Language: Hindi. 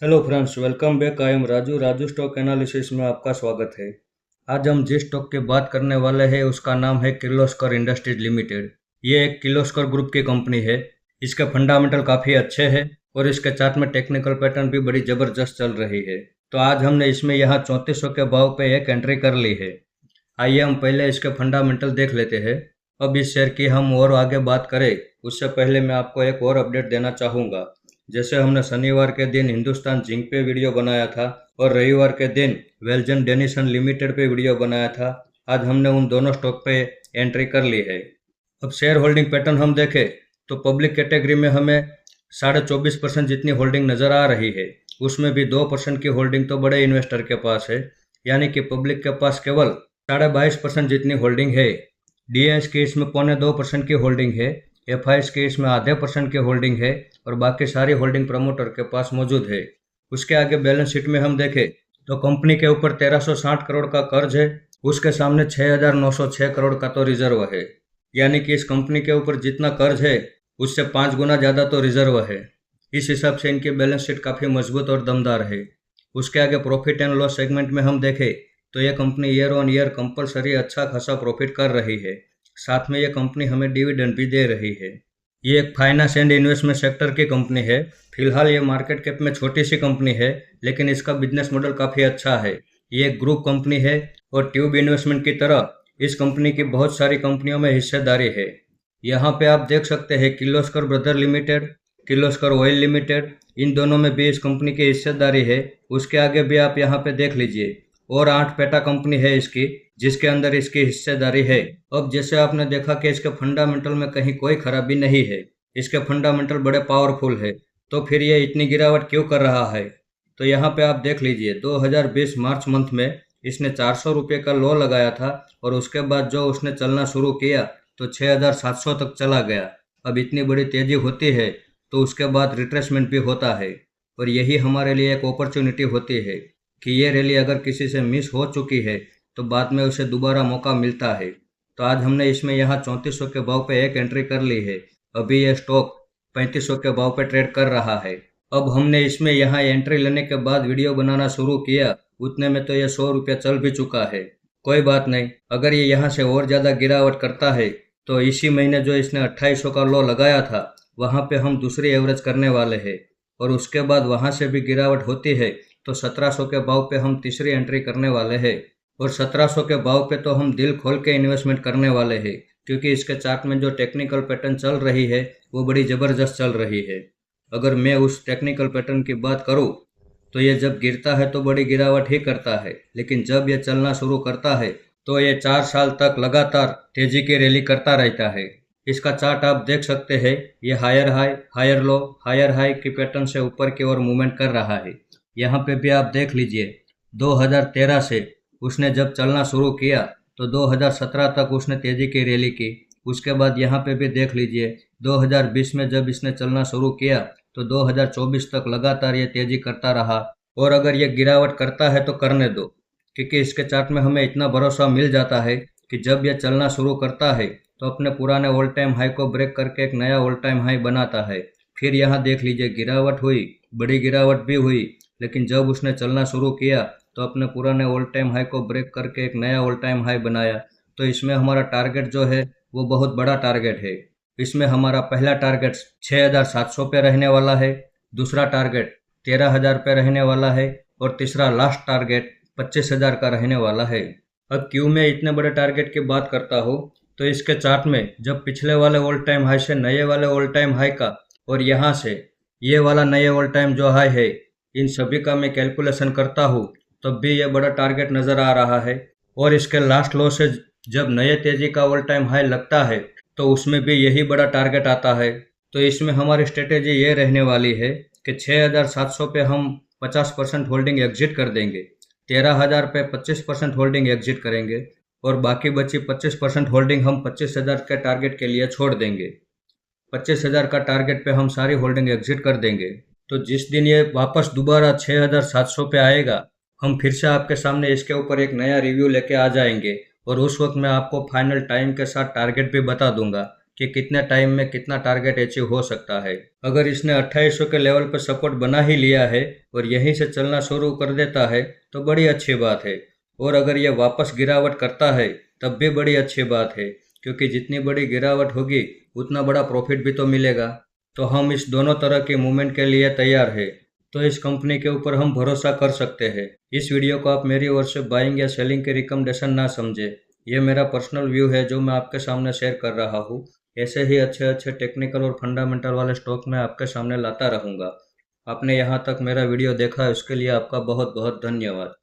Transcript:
Hello friends, welcome back. I am Raju. Raju stock analysis में आपका स्वागत है। आज हम जिस स्टॉक की बात करने वाले हैं उसका नाम है किर्लोस्कर इंडस्ट्रीज लिमिटेड। ये एक किर्लोस्कर ग्रुप की कंपनी है। इसके फंडामेंटल काफ़ी अच्छे हैं और इसके चार्ट में टेक्निकल पैटर्न भी बड़ी ज़बरदस्त चल रही है। तो आज हमने इसमें यहाँ 3400 के भाव पे एक एंट्री कर ली है। आइए हम पहले इसके फंडामेंटल देख लेते हैं। अब इस शेयर की हम और आगे बात करें उससे पहले मैं आपको एक और अपडेट देना चाहूँगा। जैसे हमने शनिवार के दिन हिंदुस्तान जिंक पे वीडियो बनाया था और रविवार के दिन वेल्जन डेनिसन लिमिटेड पे वीडियो बनाया था। आज हमने उन दोनों स्टॉक पे एंट्री कर ली है। अब शेयर होल्डिंग पैटर्न हम देखें तो पब्लिक कैटेगरी में हमें 24.5% जितनी होल्डिंग नज़र आ रही है। उसमें भी 2% की होल्डिंग तो बड़े इन्वेस्टर के पास है, यानी कि पब्लिक के पास केवल 22.5% जितनी होल्डिंग है। डीएस की इसमें 0.25% की होल्डिंग है। एफआईएस की इसमें आधे % की होल्डिंग है और बाकी सारी होल्डिंग प्रमोटर के पास मौजूद है। उसके आगे बैलेंस शीट में हम देखें तो कंपनी के ऊपर 1360 करोड़ का कर्ज है। उसके सामने 6906 करोड़ का तो रिजर्व है, यानी कि इस कंपनी के ऊपर जितना कर्ज है उससे 5 गुना ज़्यादा तो रिजर्व है। इस हिसाब से इनकी बैलेंस शीट काफ़ी मजबूत और दमदार है। उसके आगे प्रॉफिट एंड लॉस सेगमेंट में हम देखें तो यह company year on year compulsory अच्छा खासा प्रॉफिट कर रही है। साथ में यह कंपनी हमें डिविडेंड भी दे रही है। ये एक फाइनेंस एंड इन्वेस्टमेंट सेक्टर की कंपनी है। फिलहाल ये मार्केट कैप में छोटी सी कंपनी है, लेकिन इसका बिजनेस मॉडल काफ़ी अच्छा है। ये एक ग्रुप कंपनी है और ट्यूब इन्वेस्टमेंट की तरह इस कंपनी की बहुत सारी कंपनियों में हिस्सेदारी है। यहाँ पे आप देख सकते हैं Kirloskar brother limited, Kirloskar oil limited, इन दोनों में भी इस कंपनी की हिस्सेदारी है। उसके आगे भी आप यहाँ पे देख लीजिए और 8 पेटा कंपनी है इसकी, जिसके अंदर इसकी हिस्सेदारी है। अब जैसे आपने देखा कि इसके फंडामेंटल में कहीं कोई खराबी नहीं है, इसके फंडामेंटल बड़े पावरफुल है, तो फिर ये इतनी गिरावट क्यों कर रहा है? तो यहाँ पे आप देख लीजिए 2020 मार्च मंथ में इसने 400 रुपये का लो लगाया था और उसके बाद जो उसने चलना शुरू किया तो 6700 तक चला गया। अब इतनी बड़ी तेजी होती है तो उसके बाद रिट्रेसमेंट भी होता है और यही हमारे लिए एक अपॉर्चुनिटी होती है कि ये रैली अगर किसी से मिस हो चुकी है तो बाद में उसे दोबारा मौका मिलता है। तो आज हमने इसमें यहाँ 3400 के भाव पे एक एंट्री कर ली है। अभी ये स्टॉक 3500 के भाव पे ट्रेड कर रहा है। अब हमने इसमें यहाँ एंट्री लेने के बाद वीडियो बनाना शुरू किया, उतने में तो ये 100 रुपया चल भी चुका है। कोई बात नहीं, अगर ये यहाँ से और ज़्यादा गिरावट करता है तो इसी महीने जो इसने 2800 का लो लगाया था वहाँ पे हम दूसरी एवरेज करने वाले हैं और उसके बाद वहाँ से भी गिरावट होती है तो 1700 के भाव पे हम तीसरी एंट्री करने वाले हैं। और 1700 के भाव पे तो हम दिल खोल के इन्वेस्टमेंट करने वाले हैं, क्योंकि इसके चार्ट में जो टेक्निकल पैटर्न चल रही है वो बड़ी ज़बरदस्त चल रही है। अगर मैं उस टेक्निकल पैटर्न की बात करूँ तो ये जब गिरता है तो बड़ी गिरावट ही करता है, लेकिन जब ये चलना शुरू करता है तो ये 4 साल तक लगातार तेजी की रैली करता रहता है। इसका चार्ट आप देख सकते हैं, ये हायर हाई की पैटर्न से ऊपर की ओर मूवमेंट कर रहा है। यहाँ पे भी आप देख लीजिए 2013 से उसने जब चलना शुरू किया तो 2017 तक उसने तेजी की रैली की। उसके बाद यहाँ पे भी देख लीजिए 2020 में जब इसने चलना शुरू किया तो 2024 तक लगातार ये तेजी करता रहा। और अगर ये गिरावट करता है तो करने दो, क्योंकि इसके चार्ट में हमें इतना भरोसा मिल जाता है कि जब यह चलना शुरू करता है तो अपने पुराने ऑल टाइम हाई को ब्रेक करके एक नया ऑल टाइम हाई बनाता है। फिर यहाँ देख लीजिए गिरावट हुई, बड़ी गिरावट भी हुई, लेकिन जब उसने चलना शुरू किया तो अपने पुराने ऑल टाइम हाई को ब्रेक करके एक नया ऑल टाइम हाई बनाया। तो इसमें हमारा टारगेट जो है वो बहुत बड़ा टारगेट है। इसमें हमारा पहला टारगेट 6700 पे रहने वाला है, दूसरा टारगेट 13000 पे रहने वाला है और तीसरा लास्ट टारगेट 25,000 का रहने वाला है। अब क्यों मैं इतने बड़े टारगेट की बात करता हूँ, तो इसके चार्ट में जब पिछले वाले ऑल टाइम हाई से नए वाले ऑल टाइम हाई का और यहाँ से ये वाला नए ऑल टाइम जो हाई है, इन सभी का मैं कैलकुलेशन करता हूँ तब भी ये बड़ा टारगेट नज़र आ रहा है। और इसके लास्ट लो से जब नए तेजी का ऑल टाइम हाई लगता है तो उसमें भी यही बड़ा टारगेट आता है। तो इसमें हमारी स्ट्रेटेजी ये रहने वाली है कि 6700 पे हम 50% होल्डिंग एग्जिट कर देंगे, 13000 पे 25% होल्डिंग एग्जिट करेंगे और बाकी बची 25% होल्डिंग हम 25,000 के टारगेट के लिए छोड़ देंगे। 25,000 का टारगेट पे हम सारी होल्डिंग एग्जिट कर देंगे। तो जिस दिन ये वापस दोबारा 6700 पे आएगा, हम फिर से आपके सामने इसके ऊपर एक नया रिव्यू लेके आ जाएंगे और उस वक्त मैं आपको फाइनल टाइम के साथ टारगेट भी बता दूंगा कि कितने टाइम में कितना टारगेट अचीव हो सकता है। अगर इसने 2800 के लेवल पर सपोर्ट बना ही लिया है और यहीं से चलना शुरू कर देता है तो बड़ी अच्छी बात है, और अगर यह वापस गिरावट करता है तब भी बड़ी अच्छी बात है, क्योंकि जितनी बड़ी गिरावट होगी उतना बड़ा प्रॉफिट भी तो मिलेगा। तो हम इस दोनों तरह की मूवमेंट के लिए तैयार है, तो इस कंपनी के ऊपर हम भरोसा कर सकते हैं। इस वीडियो को आप मेरी ओर से बाइंग या सेलिंग के रिकमेंडेशन ना समझे, ये मेरा पर्सनल व्यू है जो मैं आपके सामने शेयर कर रहा हूँ। ऐसे ही अच्छे अच्छे टेक्निकल और फंडामेंटल वाले स्टॉक मैं आपके सामने लाता रहूँगा। आपने यहाँ तक मेरा वीडियो देखा है उसके लिए आपका बहुत बहुत धन्यवाद।